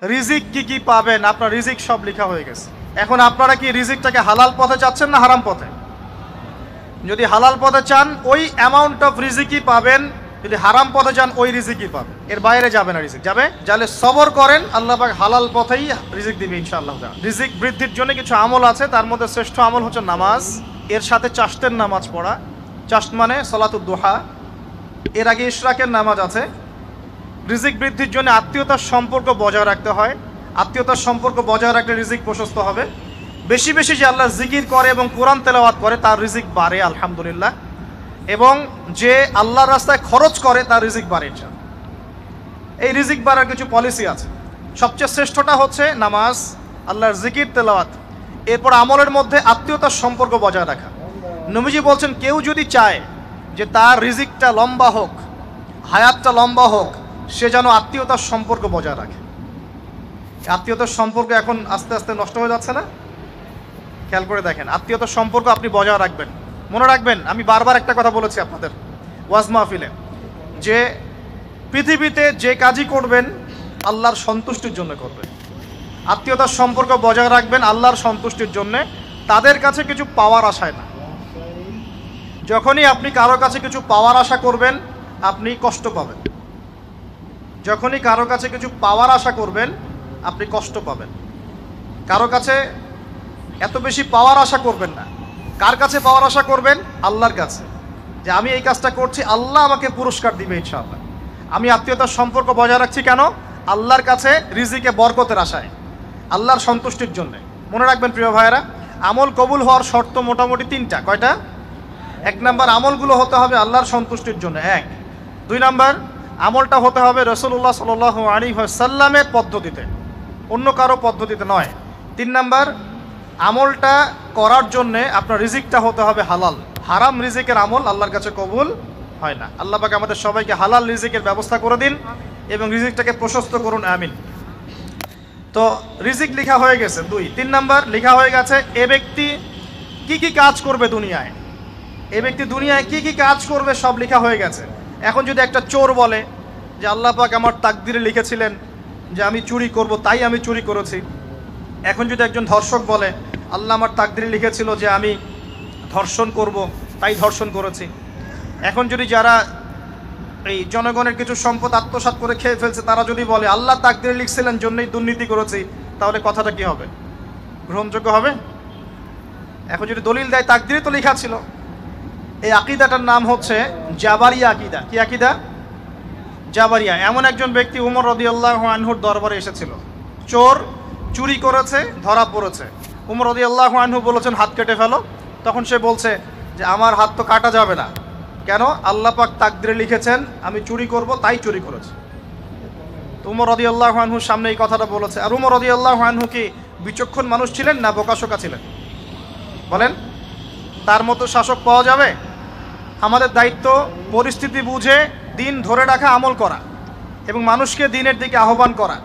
রিজিক কি কি পাবেন, আপনার রিজিক সব লেখা হয়ে গেছে। এখন আপনারা কি রিজিকটাকে হালাল পথে চাচ্ছেন না হারাম পথে? যদি হালাল পথে চান ওই অ্যামাউন্ট অফ রিজিকই পাবেন, যদি হারাম পথে চান ওই রিজিকই পাবেন, এর বাইরে যাবে না রিজিক। যাবে যাহলে সবর করেন, আল্লাহ পাক হালাল পথেই রিজিক দিবে ইনশাআল্লাহ। রিজিক বৃদ্ধির জন্য কিছু আমল আছে, তার মধ্যে শ্রেষ্ঠ আমল হচ্ছে নামাজ, এর সাথে চাশতের নামাজ পড়া। চাশত মানে সলাতুদ দুহা, এর আগে ইশরাকের নামাজ আছে। রিজিক বৃদ্ধির জন্য আত্মীয়তার সম্পর্ক বজায় রাখতে হয়, আত্মীয়তার সম্পর্ক বজায় রাখলে রিজিক প্রশস্ত হবে। বেশি বেশি যে আল্লাহর জিকির করে এবং কোরআন তেলাওয়াত করে তার রিজিক বাড়ে আলহামদুলিল্লাহ, এবং যে আল্লাহর রাস্তায় খরচ করে তার রিজিক বাড়ে। এই রিজিক বাড়ার কিছু পলিসি আছে। সবচেয়ে শ্রেষ্ঠটা হচ্ছে নামাজ, আল্লাহর জিকির তেলাওয়াত, এরপর আমলের মধ্যে আত্মীয়তার সম্পর্ক বজায় রাখা। নবীজি বলছেন কেউ যদি চায় যে তার রিজিকটা লম্বা হোক, হায়াতটা লম্বা হোক, সে যেন আত্মীয়তার সম্পর্ক বজায় রাখে। আত্মীয়তার সম্পর্ক এখন আস্তে আস্তে নষ্ট হয়ে যাচ্ছে না? খেয়াল করে দেখেন, আত্মীয়তার সম্পর্ক আপনি বজায় রাখবেন। মনে রাখবেন, আমি বারবার একটা কথা বলেছি আপনাদের ওয়াজ মাহফিলে, যে পৃথিবীতে যে কাজই করবেন আল্লাহর সন্তুষ্টির জন্য করবেন। আত্মীয়তার সম্পর্ক বজায় রাখবেন আল্লাহর সন্তুষ্টির জন্যে, তাদের কাছে কিছু পাওয়ার আশায় না। যখনই আপনি কারো কাছে কিছু পাওয়ার আশা করবেন আপনি কষ্ট পাবেন। যখনই কারো কাছে কিছু পাওয়ার আশা করবেন আপনি কষ্ট পাবেন। কারো কাছে এত বেশি পাওয়ার আশা করবেন না। কার কাছে পাওয়ার আশা করবেন? আল্লাহর কাছে, যে আমি এই কাজটা করছি আল্লাহ আমাকে পুরস্কার দিবে ইনশাআল্লাহ। আমি আত্মীয়তার সম্পর্ক বজায় রাখছি কেন? আল্লাহর কাছে রিজিকে বরকতের আশায়, আল্লাহর সন্তুষ্টির জন্য। মনে রাখবেন প্রিয় ভাইয়েরা, আমল কবুল হওয়ার শর্ত মোটামুটি তিনটা। কয়টা? 1 নাম্বার, আমলগুলো হতে হবে আল্লাহর সন্তুষ্টির জন্য, 1। 2 নাম্বার, আমলটা হতে হবে রাসূলুল্লাহ সাল্লাল্লাহু আলাইহি ওয়াসাল্লামের পদ্ধতিতে, অন্য কারো পদ্ধতিতে নয়। 3 নাম্বার, আমলটা করার জন্যে আপনার রিজিকটা হতে হবে হালাল। হারাম রিজিকের আমল আল্লাহর কাছে কবুল হয় না। আল্লাহ পাক আমাদের সবাইকে হালাল রিজিকের ব্যবস্থা করে দিন এবং রিজিকটাকে প্রশস্ত করুন, আমিন। তো রিজিক লেখা হয়ে গেছে 2। 3 নাম্বার লেখা হয়ে গেছে এ ব্যক্তি কি কি কাজ করবে দুনিয়ায়, এ ব্যক্তি দুনিয়ায় কি কি কাজ করবে সব লেখা হয়ে গেছে। এখন যদি একটা চোর বলে যে আল্লাহ পাক আমার তাকদিরে লিখেছিলেন যে আমি চুরি করব, তাই আমি চুরি করেছি। এখন যদি একজন ধর্ষক বলে আল্লাহ আমার তাকদিরে লিখেছিল যে আমি ধর্ষণ করব, তাই ধর্ষণ করেছি। এখন যদি যারা এই জনগণের কিছু সম্পদ আত্মসাৎ করে খেয়ে ফেলছে তারা যদি বলে আল্লাহ তাকদিরে লিখছিলেন জন্যই দুর্নীতি করেছি, তাহলে কথাটা কি হবে? গ্রহণযোগ্য হবে? এখন যদি দলিল দেয় তাকদিরে তো লেখা ছিল। এই আকীদাটার নাম হচ্ছে জাবারিয়া আকীদা। কি আকীদা? জাবারিয়া। এমন একজন ব্যক্তি উমর রাদিয়াল্লাহু আনহুর দরবারে এসেছিল, চোর চুরি করেছে, ধরা পড়েছে। উমর রাদিয়াল্লাহু আনহু বলেছেন হাত কেটে ফেলো। তখন সে বলছে যে আমার হাত তো কাটা যাবে না, কেন? আল্লাহ পাক তাকদিরে লিখেছেন আমি চুরি করব, তাই চুরি করেছি। তো উমর রাদিয়াল্লাহু আনহুর সামনে এই কথাটা বলেছে। আর উমর রাদিয়াল্লাহু আনহু কি বিচক্ষণ মানুষ ছিলেন না বোকাশোকা ছিলেন? বলেন, তার মতো শাসক পাওয়া যাবে? আমাদের দায়িত্ব পরিস্থিতি বুঝে দিন ধরে রাখা, আমল করা এবং মানুষকে দিনের দিকে আহ্বান করা।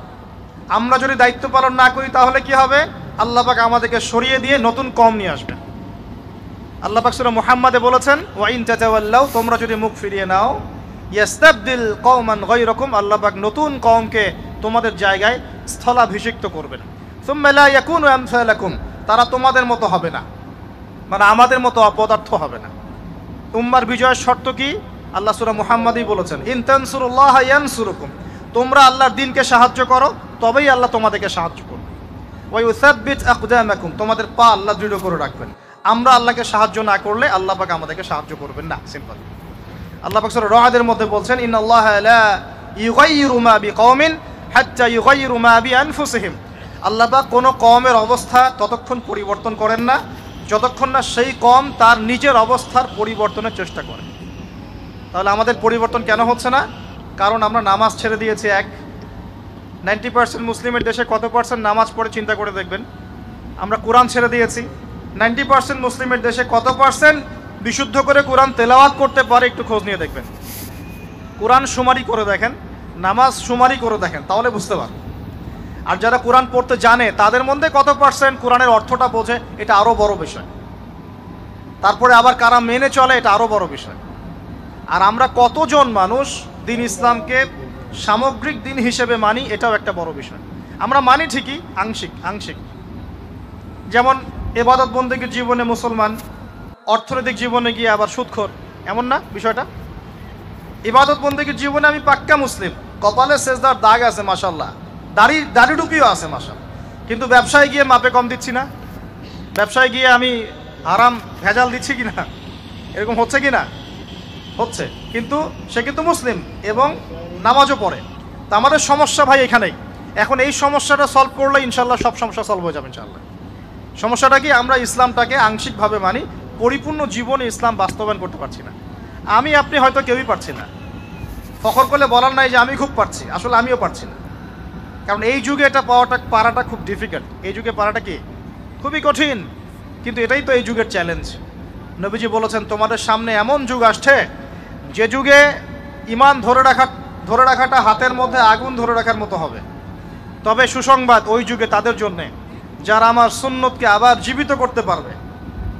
আমরা যদি দায়িত্ব পালন না করি তাহলে কি হবে? আল্লাহ পাক আমাদেরকে সরিয়ে দিয়ে নতুন কওম নিয়ে আসবেন। আল্লাহ পাক সূরা মুহাম্মাদে বলেছেন ওয়া ইন তাতাওয়াল্লাউ, তোমরা যদি মুখ ফিরিয়ে নাও, ইয়াস্তাবদিল কওমান গায়রাকুম, আল্লাহ পাক নতুন কওমকে তোমাদের জায়গায় স্থলাভিষিক্ত করবেন। সুম্মা লা ইয়াকুনু আমসালাকুম, তারা তোমাদের মতো হবে না, মানে আমাদের মতো অপদার্থ হবে না। উম্মার বিজয়ের শর্ত কি? আল্লাহ সূরা মুহাম্মাদেই বলেছেন ইন তানসুরুল্লাহ ইয়ানসুরুকুম, তোমরা আল্লাহর দ্বীনকে সাহায্য করো তবেই আল্লাহ তোমাদেরকে সাহায্য করবে। ওয়া ইউসাব্বিত আকদামাকুম, তোমাদের পা আল্লাহ দৃঢ় করে রাখবেন। আমরা আল্লাহকে সাহায্য না করলে আল্লাহ পাক আমাদেরকে সাহায্য করবেন না, সিম্পল। আল্লাহ পাক সূরা রা'দের মধ্যে বলছেন ইন্নাল্লাহা লা ইউগাইয়িরু মা বিকওমিন হাত্তা ইউগাইয়িরু মা বিআনফুসিহিম, আল্লাহ পাক কোনো কওমের অবস্থা ততক্ষণ পরিবর্তন করেন না যতক্ষণ না সেই কওম তার নিজের অবস্থার পরিবর্তনের চেষ্টা করে। তাহলে আমাদের পরিবর্তন কেন হচ্ছে না? কারণ আমরা নামাজ ছেড়ে দিয়েছি। 90% মুসলিমের দেশে কত পার্সেন্ট নামাজ পড়ে চিন্তা করে দেখবেন। আমরা কোরআন ছেড়ে দিয়েছি। 90% মুসলিমের দেশে কত পার্সেন্ট বিশুদ্ধ করে কোরআন তেলাওয়াত করতে পারে একটু খোঁজ নিয়ে দেখবেন। কোরআন শুমারি করে দেখেন, নামাজ শুমারি করে দেখেন, তাহলে বুঝতে পারবেন। আর যারা কোরআন পড়তে জানে তাদের মধ্যে কত পার্সেন্ট কোরআনের অর্থটা বোঝে, এটা আরও বড় বিষয়। তারপরে আবার কারা মেনে চলে, এটা আরও বড় বিষয়। আর আমরা কতজন মানুষ দিন ইসলামকে সামগ্রিক দিন হিসেবে মানি, এটাও একটা বড় বিষয়। আমরা মানি ঠিকই, আংশিক আংশিক। যেমন ইবাদত বন্দেগীর জীবনে মুসলমান, অর্থনৈতিক জীবনে গিয়ে আবার সুদখোর, এমন না বিষয়টা? ইবাদত বন্দেগীর জীবনে আমি পাক্কা মুসলিম, কপালে সেজদার দাগ আছে মাশাআল্লাহ, দাড়ি টুপিও আছে মাশাআল্লাহ, কিন্তু ব্যবসায় গিয়ে মাপে কম দিচ্ছি না, ব্যবসায় গিয়ে আমি হারাম ভেজাল দিচ্ছি কিনা, এরকম হচ্ছে কি না? হচ্ছে। কিন্তু সে কিন্তু মুসলিম এবং নামাজও পড়ে। তা আমাদের সমস্যা ভাই এখানেই। এখন এই সমস্যাটা সলভ করলে ইনশাল্লাহ সব সমস্যা সলভ হয়ে যাবে ইনশাল্লাহ। সমস্যাটা কি? আমরা ইসলামটাকে আংশিকভাবে মানি, পরিপূর্ণ জীবনে ইসলাম বাস্তবায়ন করতে পারছি না। আমি আপনি হয়তো কেউই পারছি না, ফখর করলে বলার নাই যে আমি খুব পারছি, আসলে আমিও পারছি না। কারণ এই যুগে এটা পারাটা খুব ডিফিকাল্ট, এই যুগে পারাটা কি খুবই কঠিন। কিন্তু এটাই তো এই যুগের চ্যালেঞ্জ। নবীজি বলেছেন তোমাদের সামনে এমন যুগ আসছে যে যুগে ঈমান ধরে রাখাটা হাতের মধ্যে আগুন ধরে রাখার মতো হবে। তবে সুসংবাদ ওই যুগে তাদের জন্যে যারা আমার সুন্নতকে আবার জীবিত করতে পারবে,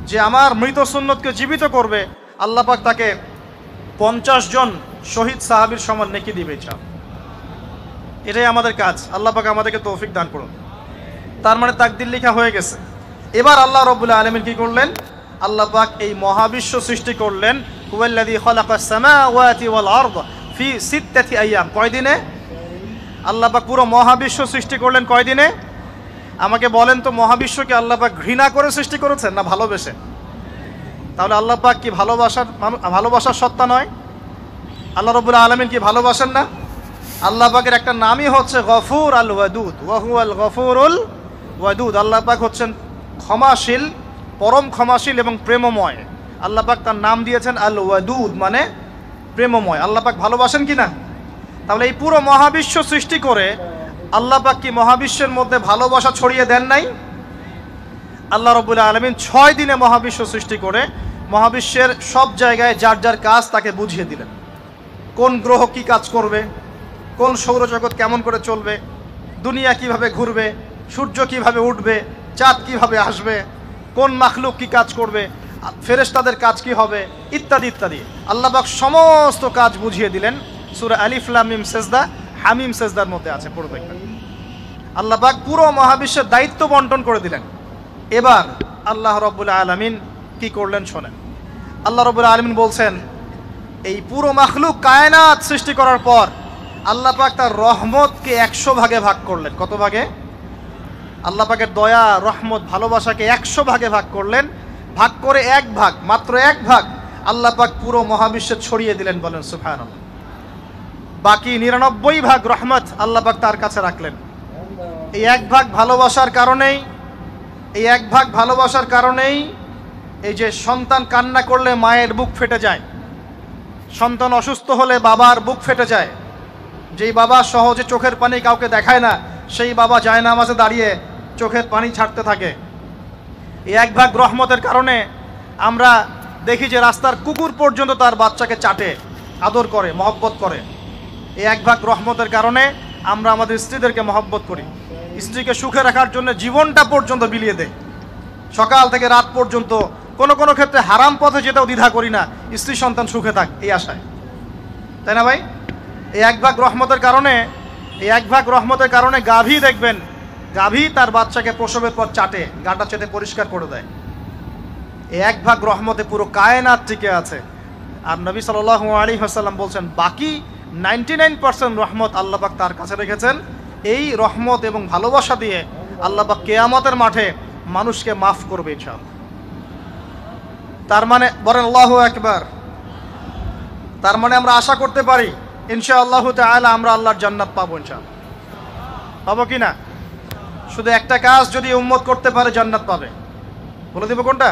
যে আমার মৃত সুন্নতকে জীবিত করবে, আল্লাহ পাক তাকে 50 জন শহীদ সাহাবীর সমান নেকি দিবে। এটাই আমাদের কাজ। আল্লাহ পাক আমাদেরকে তৌফিক দান করুন। তার মানে তাকদীর লেখা হয়ে গেছে। এবার আল্লাহ রাব্বুল আলামিন কি করলেন? আল্লাহ পাক এই মহাবিশ্ব সৃষ্টি করলেন। হুয়াল্লাযী খালাকাস সামাওয়াতি ওয়াল আরদ ফি সিত্তাতি আইয়াম। কয় দিনে? আল্লাহ পাক পুরো মহাবিশ্ব সৃষ্টি করলেন কয় দিনে? আমাকে বলেন তো, মহাবিশ্বকে আল্লাহ পাক ঘৃণা করে সৃষ্টি করেছেন না ভালোবেসে? তাহলে আল্লাহ পাক কি ভালোবাসার সত্তা নয়? আল্লাহ রাব্বুল আলামিন কি ভালোবাসেন না? আল্লাহ পাকের একটা নামই হচ্ছে গফুর আল ওয়াদুদ, ওয়া হুয়াল গফুরুল ওয়াদুদ। আল্লাহ পাক হচ্ছেন ক্ষমাশীল, পরম ক্ষমাশীল এবং প্রেমময়। আল্লাহ পাক তার নাম দিয়েছেন আল ওয়াদুদ, মানে প্রেমময়। আল্লাহ পাক ভালোবাসেন কি না? তাহলে এই পুরো মহাবিশ্ব সৃষ্টি করে আল্লাহ পাক কি মহাবিশ্বের মধ্যে ভালোবাসা ছড়িয়ে দেন নাই? আল্লাহ রাব্বুল আলামিন 6 দিনে মহাবিশ্ব সৃষ্টি করে মহাবিশ্বের সব জায়গায় যার যার কাজ তাকে বুঝিয়ে দিলেন। কোন গ্রহ কি কাজ করবে, কোন সৌরজগৎ কেমন করে চলবে, দুনিয়া কিভাবে ঘুরবে, সূর্য কিভাবে উঠবে, চাঁদ কিভাবে আসবে, কোন মাখলুক কি কাজ করবে, ফেরেশতাদের কাজ কি হবে, ইত্যাদি ইত্যাদি। আল্লাহ পাক সমস্ত কাজ বুঝিয়ে দিলেন। সূরা আলিফ লাম মিম সেজদা, হামিম সেজদার মধ্যে আছে, পড়ে দেখবেন। আল্লাহ পাক পুরো মহাবিশ্বের দায়িত্ব বন্টন করে দিলেন। এবার আল্লাহ রাব্বুল আলামিন কি করলেন শোনেন। আল্লাহ রাব্বুল আলামিন বলছেন, এই পুরো মাখলুক কায়নাত সৃষ্টি করার পর আল্লাহ পাক তার রহমতকে 100 ভাগে ভাগ করলেন। কত ভাগে? আল্লাহ পাকের দয়া, রহমত, ভালোবাসাকে 100 ভাগে ভাগ করলেন। ভাগ করে এক ভাগ, মাত্র এক ভাগ আল্লাহ পাক পুরো মহাবিশ্বে ছড়িয়ে দিলেন। বলেন সুবহানাল্লাহ। বাকি 99 ভাগ রহমত আল্লাহ পাক তার কাছে রাখলেন। এই এক ভাগ ভালোবাসার কারণেই এই যে সন্তান কান্না করলে মায়ের বুক ফেটে যায়, সন্তান অসুস্থ হলে বাবার বুক ফেটে যায়, যেই বাবা সহজে চোখের পানি কাউকে দেখায় না, সেই বাবা জায়নামাজে দাঁড়িয়ে চোখের পানি ছাড়তে থাকে। এই এক ভাগ রহমতের কারণে আমরা দেখি যে রাস্তার কুকুর পর্যন্ত তার বাচ্চাকে চাটে, আদর করে, মহব্বত করে। এই এক ভাগ রহমতের কারণে আমরা আমাদের স্ত্রীদেরকে মহব্বত করি, স্ত্রীকে সুখে রাখার জন্য জীবনটা পর্যন্ত বিলিয়ে দেয়, সকাল থেকে রাত পর্যন্ত। কোনো ক্ষেত্রে হারাম পথে যেতেও দ্বিধা করি না, স্ত্রী সন্তান সুখে থাক এই আশায়, তাই না ভাই? এই এক ভাগ রহমতের কারণে গাভী দেখবেন, গাভী তার বাচ্চাকে প্রসবের পর চাটে, গাটা চেটে পরিষ্কার করে দেয়। এই এক ভাগ রহমতে পুরো কায়নাত টিকে আছে। আর নবী সাল্লাল্লাহু আলাইহি ওয়াসাল্লাম বলছেন, বাকি 99% রহমত আল্লাহ পাক তার কাছে রেখেছেন। এই রহমত এবং ভালোবাসা দিয়ে আল্লাহ পাক কিয়ামতের মাঠে মানুষকে মাফ করবে ইনশাআল্লাহ। তার মানে বলেন আল্লাহু আকবার। তার মানে আমরা আশা করতে পারি ইনশাআল্লাহু তাআলা আমরা আল্লাহর জান্নাত পাবো ইনশাআল্লাহ। পাবো কি না? শুধু একটা কাজ যদি উম্মত করতে পারে জান্নাত পাবে। বলে দিব কোনটা?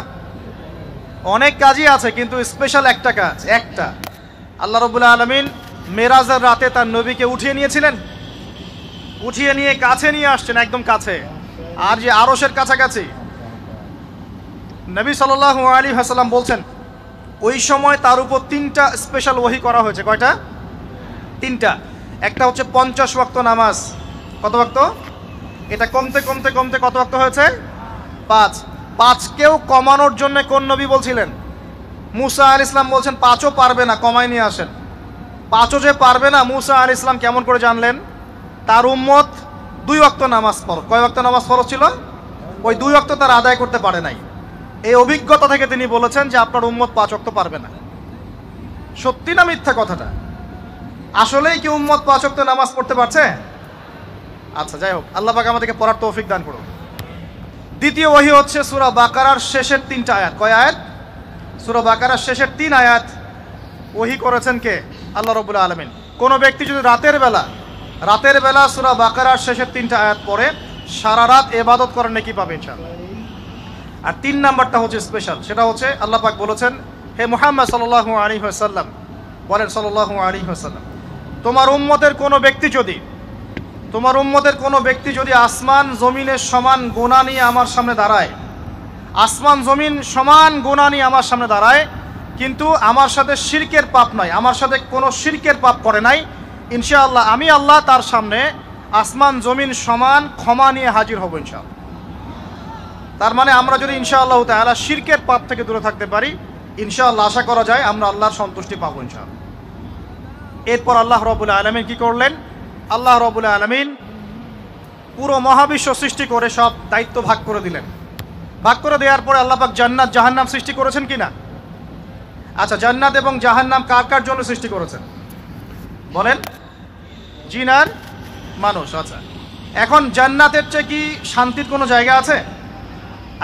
অনেক কাজই আছে, কিন্তু স্পেশাল একটা কাজ, একটা। আল্লাহ রাব্বুল আলামিন মেরাজের রাতে তার নবীকে উঠিয়ে নিয়েছিলেন, উঠিয়ে নিয়ে কাছে নিয়ে আসছেন, একদম কাছে, আর যে আরশের কাছাকাছি। নবী সাল্লাল্লাহু আলাইহি ওয়াসাল্লাম বলছেন, ওই সময় তার উপর 3টা স্পেশাল ওহী করা হয়েছে। কয়টা? 3টা। একটা হচ্ছে 50 ওয়াক্ত নামাজ। কত ওয়াক্ত? এটা কমতে কমতে কমতে কত ওয়াক্ত হয়েছে? 5। 5কেও কমানোর জন্য কোন নবী বলছিলেন? মুসা আলাইহিস সালাম বলছেন 5ও পারবে না, কমাই নিয়ে আসেন। 5ও যে পারবে না, মুসা আলাইহিস সালাম কেমন করে জানলেন? তার উম্মত 2 ওয়াক্ত নামাজ ফরজ। কয় ওয়াক্ত নামাজ ফরজ ছিল? ওই 2 ওয়াক্ত তার আদায় করতে পারে নাই। এই অভিজ্ঞতা থেকে তিনি বলেছেন যে আপনার উম্মত 5 ওয়াক্ত পারবে না। সত্যি না মিথ্যা কথাটা? আসলেই কি উম্মত 5 ওয়াক্ত নামাজ পড়তে পারছে? আচ্ছা, যাই হোক, আল্লাহ পাক আমাদেরকে পড়ার তৌফিক দান করুন। দ্বিতীয় ওহী হচ্ছে সূরা বাকারার শেষের 3টা আয়াত। কয় আয়াত? সূরা বাকারার শেষের 3 আয়াত ওহী করেছেন কে? আল্লাহ রাব্বুল আলামিন। কোন ব্যক্তি যদি রাতের বেলা সূরা বাকারার শেষের 3টা আয়াত পড়ে সারা রাত ইবাদত করার নেকি পাবে ইনশাআল্লাহ। আর 3 নাম্বারটা হচ্ছে স্পেশাল, সেটা হচ্ছে আল্লাহ পাক বলেছেন, হে মুহাম্মদ সাল্লাল্লাহু আলাইহি ওয়াসাল্লাম, বলেন সাল্লাল্লাহু আলাইহি ওয়াসাল্লাম, তোমার উম্মতের কোনো ব্যক্তি যদি আসমান জমিনের সমান গুনাহ নিয়ে আমার সামনে দাঁড়ায়, আসমান জমিন সমান গুনাহ নিয়ে আমার সামনে দাঁড়ায়, কিন্তু আমার সাথে শিরকের পাপ নাই, আমার সাথে কোনো শিরকের পাপ করে নাই, ইনশাআল্লাহ আমি আল্লাহ তার সামনে আসমান জমিন সমান ক্ষমা নিয়ে হাজির হব ইনশাআল্লাহ। তার মানে আমরা যদি ইনশাআল্লাহ তাআলা শিরকের পাপ থেকে দূরে থাকতে পারি, ইনশাআল্লাহ আশা করা যায় আমরা আল্লাহর সন্তুষ্টি পাবো ইনশাআল্লাহ। এরপর আল্লাহ রাব্বুল আলামিন কি করলেন? আল্লাহ রাব্বুল আলামিন পুরো মহাবিশ্ব সৃষ্টি করে সব দায়িত্ব ভাগ করে দিলেন। ভাগ করে দেওয়ার পরে আল্লাহ পাক জান্নাত জাহান্নাম সৃষ্টি করেছেন কিনা? আচ্ছা, জান্নাত এবং জাহান্নাম কার কার জন্য সৃষ্টি করেছেন বলেন? জিন আর মানুষ। আচ্ছা, এখন জান্নাতের চেয়ে কি শান্তির কোনো জায়গা আছে?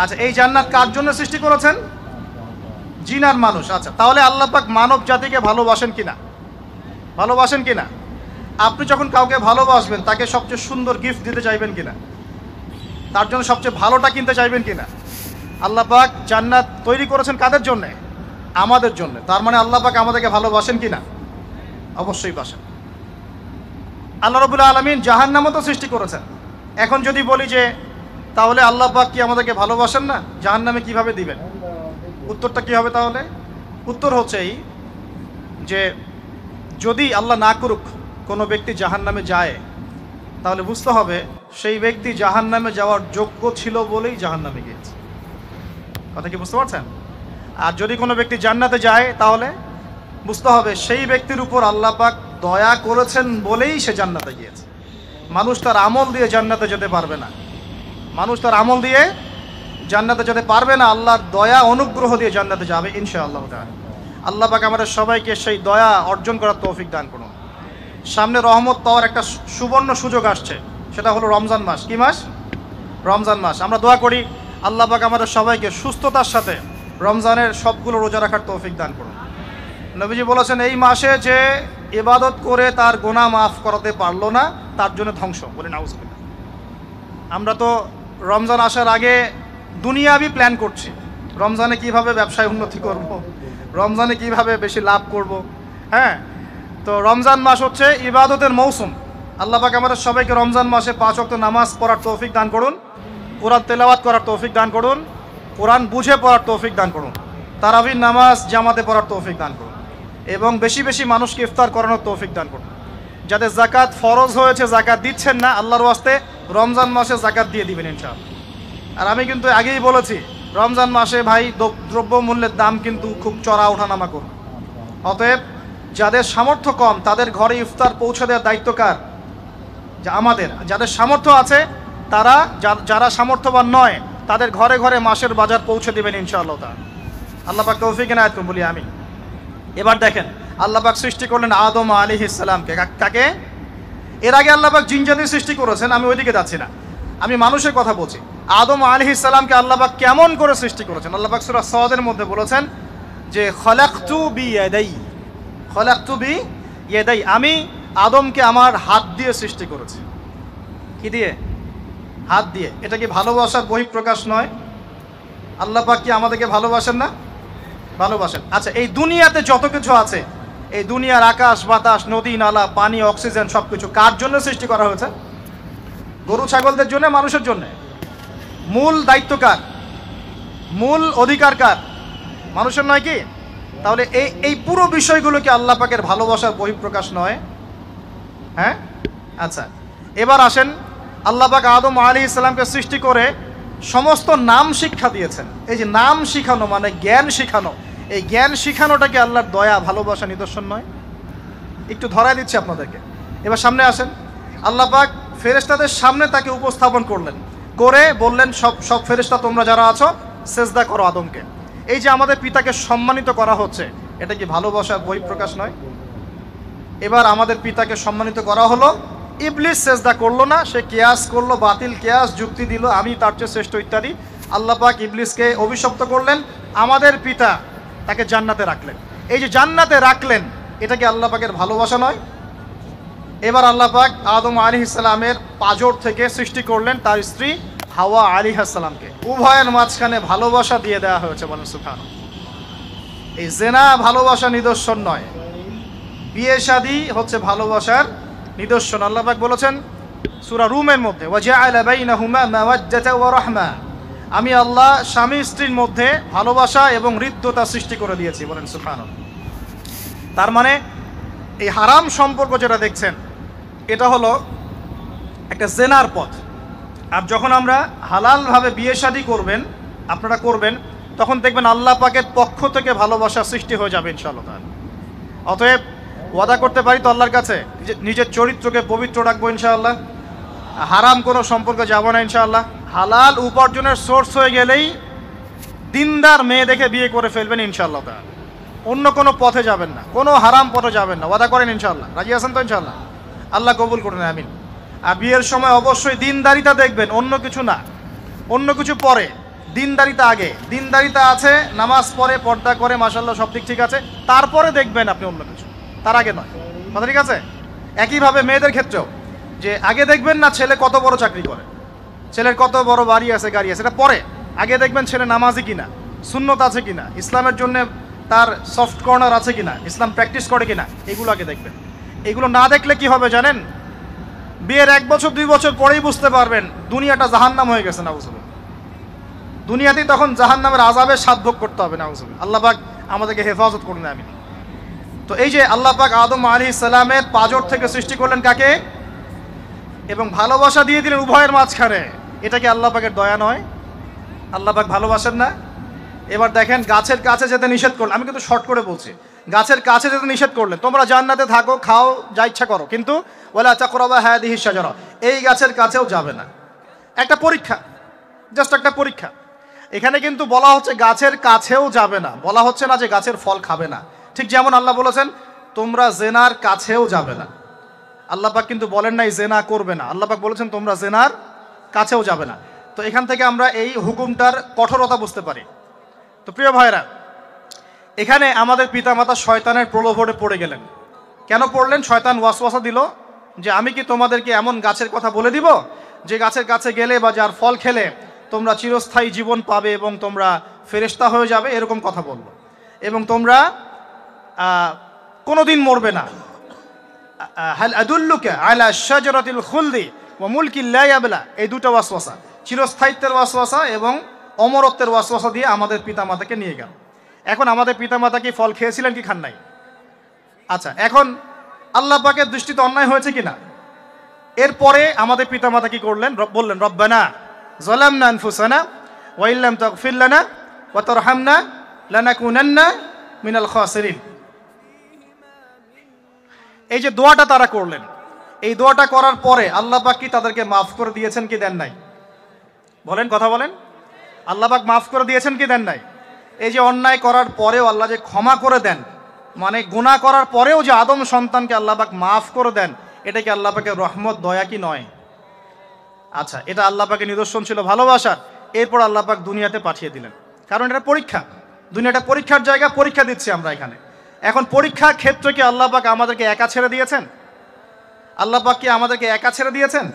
আচ্ছা, এই জান্নাত কার জন্য সৃষ্টি করেছেন? জিন আর মানুষ। আচ্ছা, তাহলে আল্লাহ পাক মানব জাতিকে ভালোবাসেন কিনা? ভালোবাসেন কিনা? আপনি যখন কাউকে ভালোবাসবেন তাকে সবচেয়ে সুন্দর গিফট দিতে চাইবেন কিনা? তার জন্য সবচেয়ে ভালোটা কিনতে চাইবেন কিনা? আল্লাহ পাক জান্নাত তৈরি করেছেন কাদের জন্য? আমাদের জন্য। তার মানে আল্লাহ পাক আমাদেরকে ভালোবাসেন কিনা? অবশ্যই বাসেন। আল্লাহ রাব্বুল আলামিন জাহান্নামও তো সৃষ্টি করেছেন। এখন যদি বলি যে তাহলে আল্লাহ পাক কি আমাদেরকে ভালোবাসেন না, জাহান্নামে কিভাবে দিবেন? উত্তরটা কি হবে তাহলে? উত্তর হচ্ছে এই যে যদি আল্লাহ না করুক কোনো ব্যক্তি জাহান্নামে যায়, তাহলে বুঝতে হবে সেই ব্যক্তি জাহান্নামে যাওয়ার যোগ্য ছিল বলেই জাহান্নামে গিয়েছে। কথা কি বুঝতে পারছেন? আর যদি কোনো ব্যক্তি জান্নাতে যায়, তাহলে বুঝতে হবে সেই ব্যক্তির উপর আল্লাহ পাক দয়া করেছেন বলেই সে জান্নাতে গিয়েছে। মানুষ তার আমল দিয়ে জান্নাতে যেতে পারবে না, মানুষ তার আমল দিয়ে জান্নাতে যেতে পারবে না, আল্লাহর দয়া অনুগ্রহ দিয়ে জান্নাতে যাবে ইনশাআল্লাহ তাআলা। আল্লাহ পাক আমাদের সবাইকে সেই দয়া অর্জন করার তৌফিক দান করুন। সামনে রহমত পাওয়ার একটা সুবর্ণ সুযোগ আসছে, সেটা হলো রমজান মাস। কি মাস? রমজান মাস। আমরা দোয়া করি আল্লাহ পাক আমাদের সবাইকে সুস্থতার সাথে রমজানের সবগুলো রোজা রাখার তৌফিক দান করুন। নবীজি বলেছেন এই মাসে যে ইবাদত করে তার গুনাহ মাফ করাতে পারলো না, তার জন্য ধ্বংস। বলে নাউজুবিল্লাহ। আমরা তো রমজান আসার আগে দুনিয়াবি প্ল্যান করছি, রমজানে কিভাবে ব্যবসায় উন্নতি করব, রমজানে কিভাবে বেশি লাভ করব। হ্যাঁ, তো রমজান মাস হচ্ছে ইবাদতের মৌসুম। আল্লাহ পাক আমাদের সবাইকে রমজান মাসে 5 ওয়াক্ত নামাজ পড়ার তৌফিক দান করুন, কোরআন তেলাওয়াত করার তৌফিক দান করুন, কোরআন বুঝে পড়ার তৌফিক দান করুন, তারাবির নামাজ জামাতে পড়ার তৌফিক দান করুন, এবং বেশি বেশি মানুষকে ইফতার করানোর তৌফিক দান করুন। যাদের যাকাত ফরজ হয়েছে যাকাত দিচ্ছেন না, আল্লাহর ওয়াস্তে রমজান মাসে যাকাত দিয়ে দিবেন ইনশাআল্লাহ। আর আমি কিন্তু আগেই বলেছি রমজান মাসে ভাই দ্রব্যমূল্যের দাম কিন্তু খুব চড়া ওঠানামা করবে। অতএব যাদের সামর্থ্য কম তাদের ঘরে ইফতার পৌঁছে দেওয়ার দায়িত্ব কার? আমাদের। যাদের সামর্থ্য আছে তারা, যারা সামর্থ্যবান নয় তাদের ঘরে ঘরে মাসের বাজার পৌঁছে দেবেন ইনশাআল্লাহ তাআলা। আল্লাহ পাক তৌফিক এনায়েত করুন বলি আমি। এবার দেখেন আল্লাহ পাক সৃষ্টি করলেন আদম আলাইহিস সালামকে। কাকে? এর আগে আল্লাহ পাক জিন জাতি সৃষ্টি করেছেন, আমি ওইদিকে যাচ্ছি না, আমি মানুষের কথা বলছি। আদম আলাইহিস সালামকে আল্লাহ পাক কেমন করে সৃষ্টি করেছেন? আল্লাহ পাক সূরা সাদের মধ্যে বলেছেন যে খলাকতু বিয়াদাই, খলাকতু বিয়াদাই, আমি আদমকে আমার হাত দিয়ে সৃষ্টি করেছি। কি দিয়ে? হাত দিয়ে। এটা কি ভালোবাসার বহিঃপ্রকাশ নয়? আল্লাহ পাক কি আমাদেরকে ভালোবাসেন না? ভালোবাসেন। আচ্ছা, এই দুনিয়াতে যত কিছু আছে, এই দুনিয়ার আকাশ বাতাস নদী নালা পানি অক্সিজেন সবকিছু কার জন্য সৃষ্টি করা হয়েছে? গরু ছাগলদের জন্য, মানুষের জন্য। মূল দায়িত্ব কার? মূল অধিকার কার? মানুষের নয় কি? তাহলে এই পুরো বিষয়গুলো কি আল্লাহ পাকের ভালোবাসার বহিঃপ্রকাশ নয়? হ্যাঁ। আচ্ছা, এবার আসেন, আল্লাহ পাক আদম আলাইহিস সালামকে সৃষ্টি করে সমস্ত নাম শিক্ষা দিয়েছেন। এই যে নাম শিখানো মানে জ্ঞান শিখানো, এই জ্ঞান শিখানোটা কি আল্লাহর দয়া ভালোবাসা নিদর্শন নয়? একটু ধরাই দিচ্ছি আপনাদেরকে। এবার সামনে আসেন, আল্লাহ পাক ফেরেশতাদের সামনে তাকে উপস্থাপন করলেন, করে বললেন সব ফেরেশতা তোমরা যারা আছো সেজদা করো আদমকে। এই যে আমাদের পিতাকে সম্মানিত করা হচ্ছে, এটা কি ভালোবাসার বহিঃপ্রকাশ নয়? এবার আমাদের পিতাকে সম্মানিত করা হলো, ইবলিস সেজদা করলো না, সে কিয়াস করলো, বাতিল কিয়াস, যুক্তি দিল আমি তার চেয়ে শ্রেষ্ঠ ইত্যাদি। আল্লাহ পাক ইবলিসকে অভিশপ্ত করলেন, আমাদের পিতা তাকে জান্নাতে রাখলেন। এই যে জান্নাতে রাখলেন, এটা কি আল্লাহ পাকের ভালোবাসা নয়? এবার আল্লাহ পাক আদম আলাইহিস সালামের পাঁজর থেকে সৃষ্টি করলেন তার স্ত্রী হাওয়া আলাইহিস সালামকে। উভয়ের মাঝখানে ভালোবাসা দিয়ে দেওয়া হয়েছে, বলেন সুবহানাল্লাহ। এই জেনা ভালোবাসা নিদর্শন নয়, বিয়ে শাদী হচ্ছে ভালোবাসার নিদর্শন। আল্লাহ পাক বলেছেন সূরা রুমের মধ্যে, ওয়াজআলা বাইনাহুমা মাওয়াজ্জাতা ওয়া রাহমা, আমি আল্লাহ স্বামী স্ত্রীর মধ্যে ভালোবাসা এবং হৃদ্যতা সৃষ্টি করে দিয়েছি, বলেন সুবহানাল্লাহ। তার মানে এই হারাম সম্পর্ক যেটা দেখছেন, এটা হলো একটা জেনার পথ। আর যখন আমরা হালালভাবে বিয়ে শাদী করবেন, আপনারা করবেন, তখন দেখবেন আল্লাহ পাকের পক্ষ থেকে ভালোবাসা সৃষ্টি হয়ে যাবে ইনশাআল্লাহ। অতএব ওয়াদা করতে পারি তো আল্লাহর কাছে, নিজের চরিত্রকে পবিত্র রাখবো ইনশাআল্লাহ, হারাম কোনো সম্পর্কে যাবো না ইনশাআল্লাহ। হালাল উপার্জনের সোর্স হয়ে গেলেই দিনদার মেয়ে দেখে বিয়ে করে ফেলবেন ইনশাআল্লাহ। অন্য কোনো পথে যাবেন না, কোনো হারাম পথে যাবেন না, ওয়াদা করেন ইনশাআল্লাহ? রাজি আছেন তো ইনশাআল্লাহ? আল্লাহ কবুল করুন, আমিন। আর বিয়ের সময় অবশ্যই দিনদারিতা দেখবেন, অন্য কিছু না, অন্য কিছু পরে, দিনদারিতা আগে। দিনদারিতা আছে, নামাজ পড়ে, পর্দা করে, মাশাআল্লাহ সব দিক ঠিক আছে, তারপরে দেখবেন আপনি অন্য কিছু, তার আগে নয়। কথা ঠিক আছে? একইভাবে মেয়েদের ক্ষেত্রেও, যে আগে দেখবেন না ছেলে কত বড় চাকরি করে, ছেলের কত বড় বাড়ি আছে, গাড়ি আছে, এটা পরে। আগে দেখবেন ছেলে নামাজি কিনা, সুন্নত আছে কিনা, ইসলামের জন্য তার সফট কর্নার আছে কিনা, ইসলাম প্র্যাকটিস করে কিনা, এগুলো আগে দেখবেন। এগুলো না দেখলে কি হবে জানেন? বিয়ের 1 বছর 2 বছর পরেই বুঝতে পারবেন দুনিয়াটা জাহান্নাম হয়ে গেছে, নাউজুবিল্লাহ। দুনিয়াতেই তখন জাহান্নামের আযাবের স্বাদ ভোগ করতে হবে, নাউজুবিল্লাহ। আল্লাহ পাক আমাদেরকে হেফাজত করুন, আমিন। তো এই যে আল্লাহ পাক আদম আলাইহিস সালামের পাঁজর থেকে সৃষ্টি করলেন কাকে, এবং ভালোবাসা দিয়ে দিলেন উভয়ের মাঝখানে, এটা কি আল্লাহ পাকের দয়া নয়? আল্লাহ পাক ভালোবাসেন না? এবার দেখেন, গাছের কাছে যেতে নিষেধ করলেন, আমি কিন্তু শর্ট করে বলছি, গাছের কাছে যেতে নিষেধ করলেন, তোমরা জান্নাতে থাকো, খাও, যা ইচ্ছা করো, কিন্তু ওয়ালা তাকরাবা হাদিহিশ শাজারা, এই গাছের কাছেও যাবে না। একটা পরীক্ষা, জাস্ট একটা পরীক্ষা। এখানে কিন্তু বলা হচ্ছে গাছের কাছেও যাবে না, বলা হচ্ছে না যে গাছের ফল খাবে না। ঠিক যেমন আল্লাহ বলেছেন তোমরা জেনার কাছেও যাবে না, আল্লাহ পাক কিন্তু বলেন নাই জেনা করবে না, আল্লাহ পাক বলেছেন তোমরা জেনার কাছেও যাবে না। তো এখান থেকে আমরা এই হুকুমটার কঠোরতা বুঝতে পারি। তো প্রিয় ভাইরা, এখানে আমাদের পিতামাতা শয়তানের প্রলোভনে পড়ে গেলেন। কেন পড়লেন? শয়তান ওয়াসওয়াসা দিল যে আমি কি তোমাদেরকে এমন গাছের কথা বলে দিব যে গাছের কাছে গেলে বা যার ফল খেলে তোমরা চিরস্থায়ী জীবন পাবে এবং তোমরা ফেরেশতা হয়ে যাবে, এরকম কথা বলল, এবং তোমরা কোনোদিন মরবে না। হাল আদুল্লুকা আলা শাজারাতিল খুলদি ওয়া মুলকিন লা ইয়াবলা, এই দুটো ওয়াসওয়াসা, চিরস্থায়িত্বের ওয়াসওয়াসা এবং অমরত্বের ওয়াসওয়াসা দিয়ে আমাদের পিতামাতাকে নিয়ে গেল। এখন আমাদের পিতামাতা কি ফল খেয়েছিলেন কি খান নাই? আচ্ছা, এখন আল্লাহ পাকের দৃষ্টিতে অন্যায় হয়েছে কিনা? এরপরে আমাদের পিতামাতা কি করলেন? বললেন রব্বানা যালামনা আনফুসানা ওয়া ইল্লাম তাগফির লানা ওয়া তারহামনা লানাকুনান্না মিনাল খাসিরিন। এই যে দোয়াটা তারা করলেন, এই দোয়াটা করার পরে আল্লাহ পাক কি তাদেরকে মাফ করে দিয়েছেন কি দেন নাই? বলেন, কথা বলেন। আল্লাহ পাক মাফ করে দিয়েছেন কি দেন নাই? এই যে অন্যায় করার পরেও আল্লাহ যে ক্ষমা করে দেন, মানে গুনাহ করার পরেও যে আদম সন্তানকে আল্লাহ পাক মাফ করে দেন, এটা কি আল্লাহ পাকের রহমত, দয়া কি নয়? আচ্ছা, এটা আল্লাহ পাকের নিদর্শন ছিল ভালোবাসার। এরপর আল্লাহ পাক দুনিয়াতে পাঠিয়ে দিলেন, কারণ এটা পরীক্ষা, দুনিয়াটা পরীক্ষার জায়গা, পরীক্ষা দিচ্ছি আমরা এখানে। এখন পরীক্ষার ক্ষেত্রে কি আল্লাহ পাক আমাদেরকে একা ছেড়ে দিয়েছেন? আল্লাহ পাক কি আমাদেরকে একা ছেড়ে দিয়েছেন?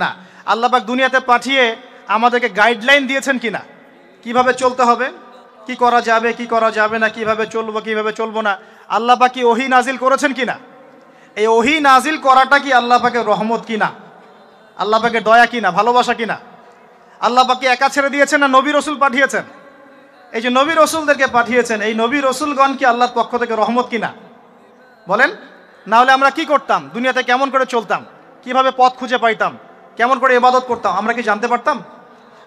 না, আল্লাহ পাক দুনিয়াতে পাঠিয়ে আমাদেরকে গাইডলাইন দিয়েছেন কিনা, কিভাবে চলতে হবে, কি করা যাবে, কি করা যাবে না, কিভাবে চলবো, কিভাবে চলবো না। আল্লাহ পাক কি ওহী নাজিল করেছেন কিনা? এই ওহী নাজিল করাটা কি আল্লাহ পাকের রহমত কিনা, আল্লাহ পাকের দয়া কিনা, ভালোবাসা কিনা? আল্লাহ পাক কি একা ছেড়ে দিয়েছেন না নবী রসুল পাঠিয়েছেন? এই যে নবী রসুলদেরকে পাঠিয়েছেন, এই নবী রসুলগণ কি আল্লাহর পক্ষ থেকে রহমত কিনা? বলেন। না হলে আমরা কি করতাম? দুনিয়াতে কেমন করে চলতাম, কিভাবে পথ খুঁজে পাইতাম, কেমন করে ইবাদত করতাম, আমরা কি জানতে পারতাম?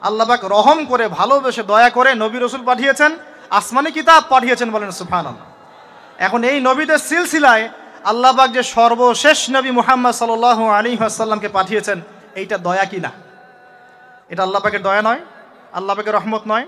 আল্লাহ পাক রহম করে, ভালোবেসে, দয়া করে নবী রসুল পাঠিয়েছেন, আসমানি কিতাব পাঠিয়েছেন, বলেন সুবহানাল্লাহ। এখন এই নবীদের সিলসিলায় আল্লাহ পাক যে সর্বশেষ নবী মুহাম্মদ সাল্লাল্লাহু আলাইহি ওয়াসাল্লামকে পাঠিয়েছেন, এইটা দয়া কি না? এটা আল্লাহ পাকের দয়া নয়? আল্লাহ পাকের রহমত নয়?